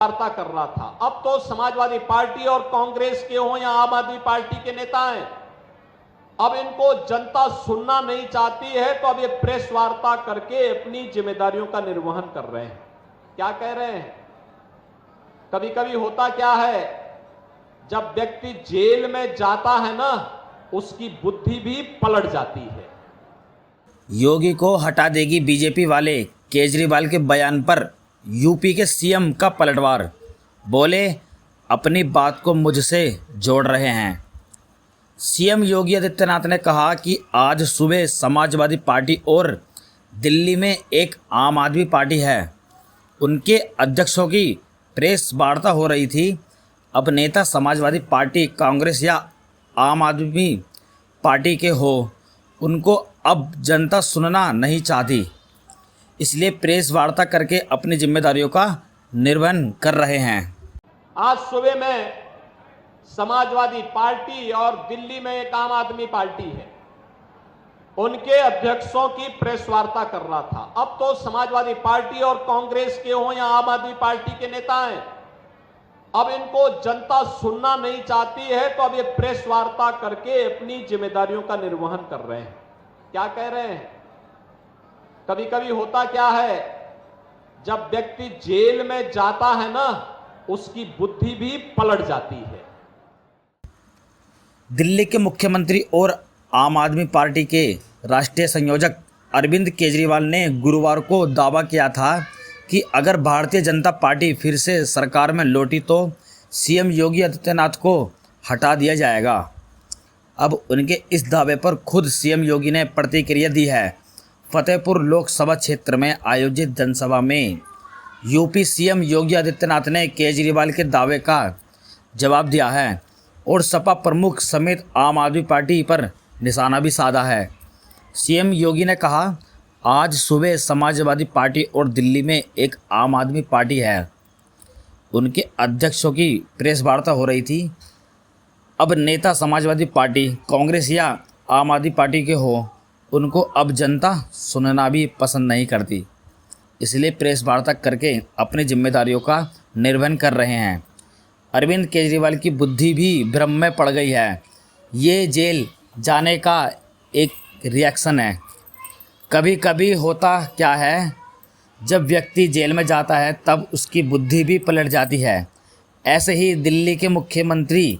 वार्ता कर रहा था। अब तो समाजवादी पार्टी और कांग्रेस के हो या आम आदमी पार्टी के नेता हैं, अब इनको जनता सुनना नहीं चाहती है, तो अब ये प्रेस वार्ता करके अपनी जिम्मेदारियों का निर्वहन कर रहे हैं। क्या कह रहे हैं? कभी कभी होता क्या है, जब व्यक्ति जेल में जाता है ना, उसकी बुद्धि भी पलट जाती है। योगी को हटा देगी बीजेपी वाले, केजरीवाल के बयान पर यूपी के सीएम का पलटवार। बोले, अपनी बात को मुझसे जोड़ रहे हैं। सीएम योगी आदित्यनाथ ने कहा कि आज सुबह समाजवादी पार्टी और दिल्ली में एक आम आदमी पार्टी है, उनके अध्यक्षों की प्रेस वार्ता हो रही थी। अब नेता समाजवादी पार्टी, कांग्रेस या आम आदमी पार्टी के हो, उनको अब जनता सुनना नहीं चाहती, इसलिए प्रेस वार्ता करके अपनी जिम्मेदारियों का निर्वहन कर रहे हैं। आज सुबह में समाजवादी पार्टी और दिल्ली में एक आम आदमी पार्टी है, उनके अध्यक्षों की प्रेस वार्ता कर रहा था। अब तो समाजवादी पार्टी और कांग्रेस के हो या आम आदमी पार्टी के नेता हैं, अब इनको जनता सुनना नहीं चाहती है, तो अब ये प्रेस वार्ता करके अपनी जिम्मेदारियों का निर्वहन कर रहे हैं। क्या कह रहे हैं? कभी कभी होता क्या है, जब व्यक्ति जेल में जाता है ना, उसकी बुद्धि भी पलट जाती है। दिल्ली के मुख्यमंत्री और आम आदमी पार्टी के राष्ट्रीय संयोजक अरविंद केजरीवाल ने गुरुवार को दावा किया था कि अगर भारतीय जनता पार्टी फिर से सरकार में लौटी तो सीएम योगी आदित्यनाथ को हटा दिया जाएगा। अब उनके इस दावे पर खुद सीएम योगी ने प्रतिक्रिया दी है। फतेहपुर लोकसभा क्षेत्र में आयोजित जनसभा में यूपी सीएम योगी आदित्यनाथ ने केजरीवाल के दावे का जवाब दिया है और सपा प्रमुख समेत आम आदमी पार्टी पर निशाना भी साधा है। सीएम योगी ने कहा, आज सुबह समाजवादी पार्टी और दिल्ली में एक आम आदमी पार्टी है, उनके अध्यक्षों की प्रेस वार्ता हो रही थी। अब नेता समाजवादी पार्टी, कांग्रेस या आम आदमी पार्टी के हो, उनको अब जनता सुनना भी पसंद नहीं करती, इसलिए प्रेस वार्ता करके अपनी जिम्मेदारियों का निर्वहन कर रहे हैं। अरविंद केजरीवाल की बुद्धि भी भ्रम में पड़ गई है। ये जेल जाने का एक रिएक्शन है। कभी कभी होता क्या है, जब व्यक्ति जेल में जाता है तब उसकी बुद्धि भी पलट जाती है। ऐसे ही दिल्ली के मुख्यमंत्री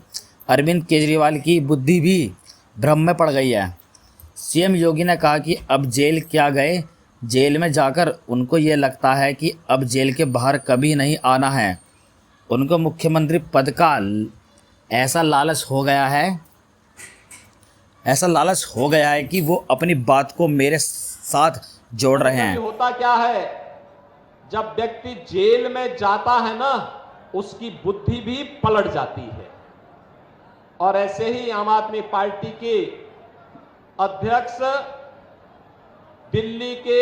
अरविंद केजरीवाल की बुद्धि भी भ्रम में पड़ गई है। सीएम योगी ने कहा कि अब जेल क्या गए, जेल में जाकर उनको ये लगता है कि अब जेल के बाहर कभी नहीं आना है। उनको मुख्यमंत्री पद का ऐसा लालच हो गया है कि वो अपनी बात को मेरे साथ जोड़ रहे हैं। होता क्या है, जब व्यक्ति जेल में जाता है ना, उसकी बुद्धि भी पलट जाती है। और ऐसे ही आम आदमी पार्टी के अध्यक्ष, दिल्ली के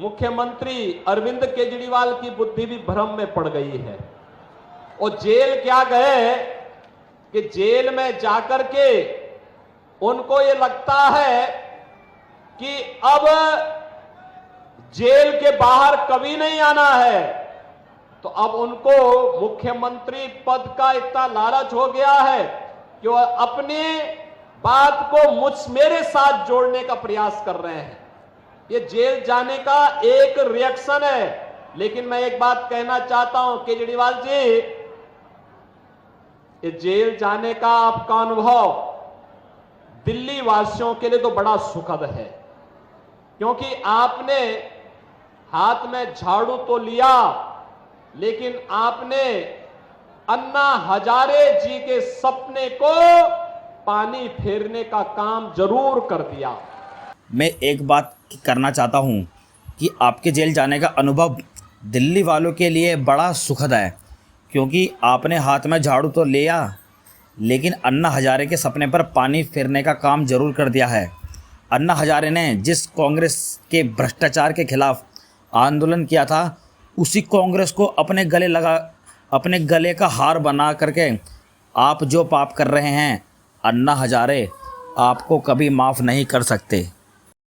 मुख्यमंत्री अरविंद केजरीवाल की बुद्धि भी भ्रम में पड़ गई है। और जेल क्या गए कि जेल में जाकर के उनको ये लगता है कि अब जेल के बाहर कभी नहीं आना है। तो अब उनको मुख्यमंत्री पद का इतना लालच हो गया है कि वह अपनी बात को मेरे साथ जोड़ने का प्रयास कर रहे हैं। ये जेल जाने का एक रिएक्शन है। लेकिन मैं एक बात कहना चाहता हूं, केजरीवाल जी, ये जेल जाने का आपका अनुभव दिल्ली वासियों के लिए तो बड़ा सुखद है, क्योंकि आपने हाथ में झाड़ू तो लिया, लेकिन आपने अन्ना हजारे जी के सपने को पानी फेरने का काम जरूर कर दिया। मैं एक बात करना चाहता हूं कि आपके जेल जाने का अनुभव दिल्ली वालों के लिए बड़ा सुखद है, क्योंकि आपने हाथ में झाड़ू तो लिया, लेकिन अन्ना हजारे के सपने पर पानी फेरने का काम जरूर कर दिया है। अन्ना हजारे ने जिस कांग्रेस के भ्रष्टाचार के खिलाफ आंदोलन किया था, उसी कांग्रेस को अपने गले का हार बना करके आप जो पाप कर रहे हैं, अन्ना हजारे आपको कभी माफ़ नहीं कर सकते।